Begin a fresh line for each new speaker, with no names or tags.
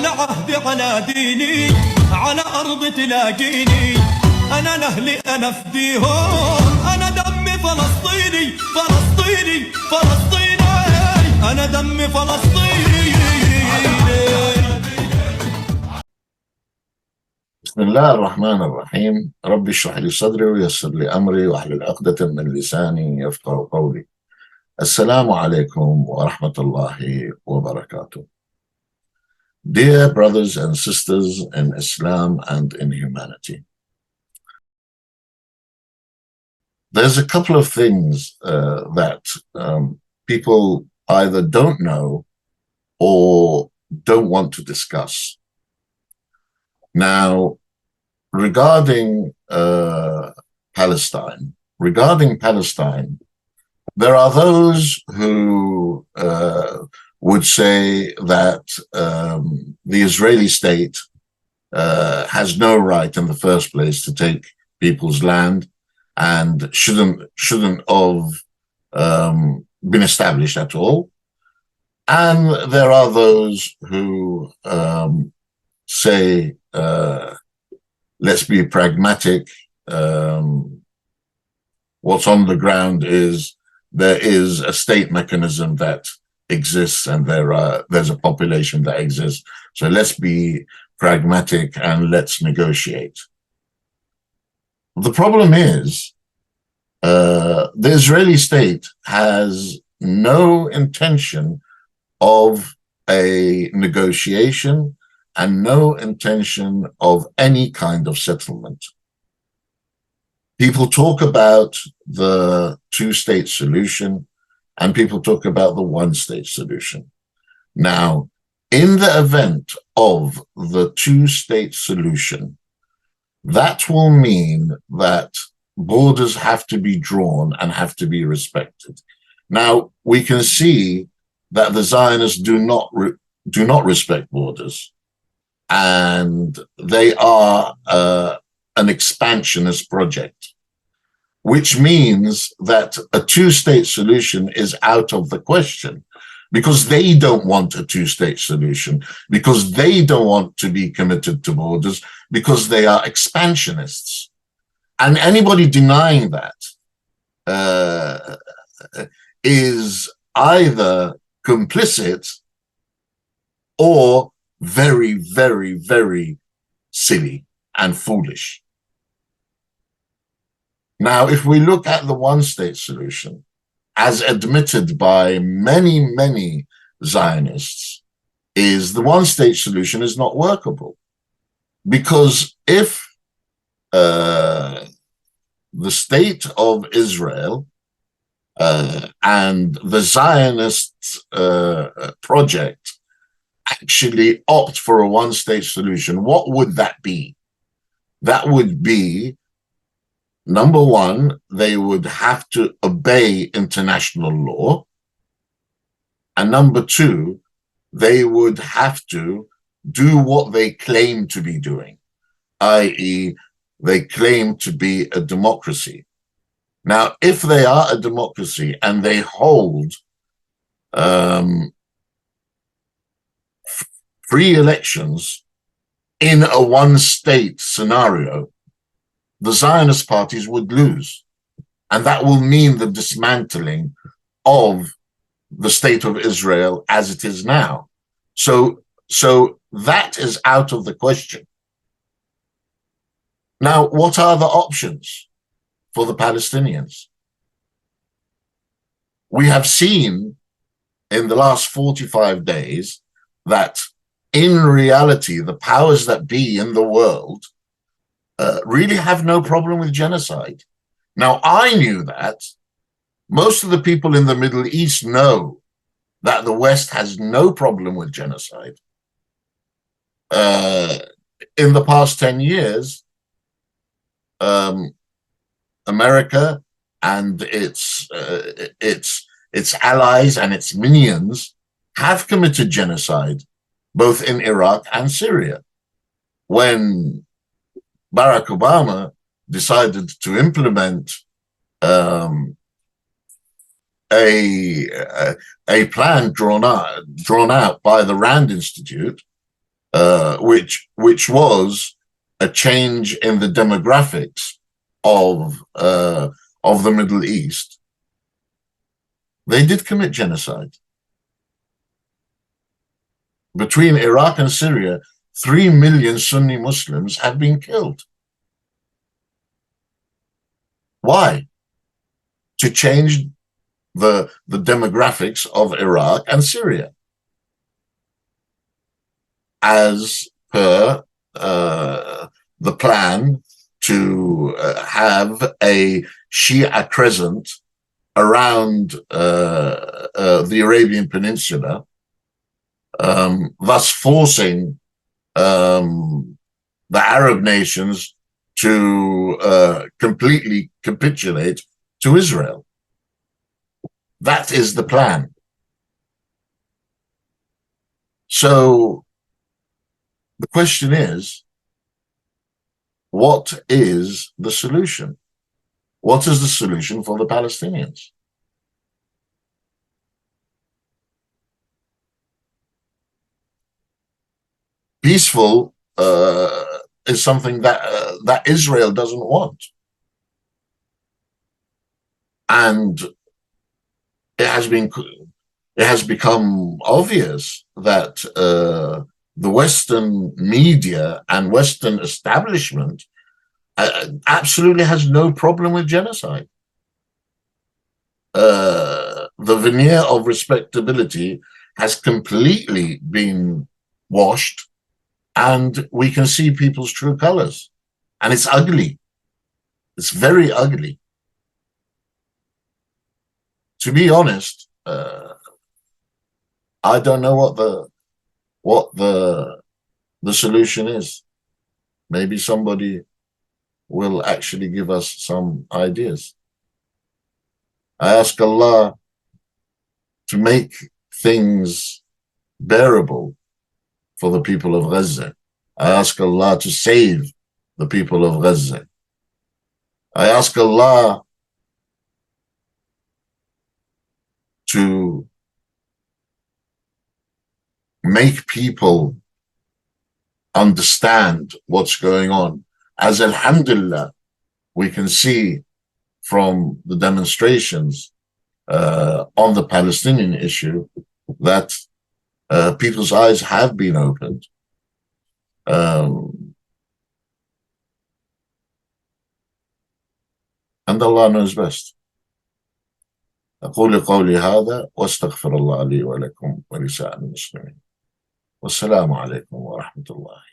على عهدي على ديني على أرض تلاقيني أنا لأهلي أنا فديهم أنا دمي فلسطيني فلسطيني فلسطيني أنا دمي فلسطيني.
بسم الله الرحمن الرحيم. رب اشرح لي صدري ويسر لي أمري واحلل عقدة من لساني يفقهوا قولي. Assalamu alaikum wa rahmatullahi wa barakatuh. Dear brothers and sisters in Islam and in humanity, there's a couple of things that people either don't know or don't want to discuss. Now, regarding Palestine, there are those who would say that the Israeli state has no right in the first place to take people's land and shouldn't have been established at all. And there are those who say, let's be pragmatic. What's on the ground is there is a state mechanism that exists and there's a population that exists. So let's be pragmatic and let's negotiate. The problem is the Israeli state has no intention of a negotiation and no intention of any kind of settlement. People talk about the two-state solution and people talk about the one-state solution. Now, in the event of the two-state solution, that will mean that borders have to be drawn and have to be respected. Now, we can see that the Zionists do not respect borders, and they are an expansionist project, which means that a two-state solution is out of the question because they don't want a two-state solution, because they don't want to be committed to borders, because they are expansionists. And anybody denying that is either complicit or very, very, very silly and foolish. Now, if we look at the one-state solution, as admitted by many, many Zionists, is the one-state solution is not workable. Because if the state of Israel and the Zionist project actually opt for a one-state solution, what would that be? That would be, number one, they would have to obey international law. And number two, they would have to do what they claim to be doing, i.e., they claim to be a democracy. Now, if they are a democracy and they hold free elections in a one-state scenario, the Zionist parties would lose. And that will mean the dismantling of the state of Israel as it is now. So that is out of the question. Now, what are the options for the Palestinians? We have seen in the last 45 days that in reality, the powers that be in the world really have no problem with genocide. Now, I knew that. Most of the people in the Middle East know that the West has no problem with genocide. In the past 10 years, America and its allies and its minions have committed genocide, both in Iraq and Syria. When Barack Obama decided to implement a plan drawn out by the Rand Institute which was a change in the demographics of the Middle East, they did commit genocide. Between Iraq and Syria, 3 million Sunni Muslims have been killed. Why? To change the demographics of Iraq and Syria, as per the plan to have a Shia crescent around the Arabian Peninsula, thus forcing the Arab nations to completely capitulate to Israel. That is the plan. So the question is, what is the solution? What is the solution for the Palestinians? Peaceful is something that Israel doesn't want. And it has become obvious that the Western media and Western establishment absolutely has no problem with genocide. The veneer of respectability has completely been washed, and we can see people's true colors. And it's ugly. It's very ugly. To be honest, I don't know what the solution is. Maybe somebody will actually give us some ideas. I ask Allah to make things bearable for the people of Gaza. I ask Allah to save the people of Gaza. I ask Allah to make people understand what's going on. As alhamdulillah, we can see from the demonstrations on the Palestinian issue that people's eyes have been opened. And Allah knows best. أقول قولي هذا واستغفر الله لي ولكم ولسائر المسلمين والسلام عليكم ورحمة الله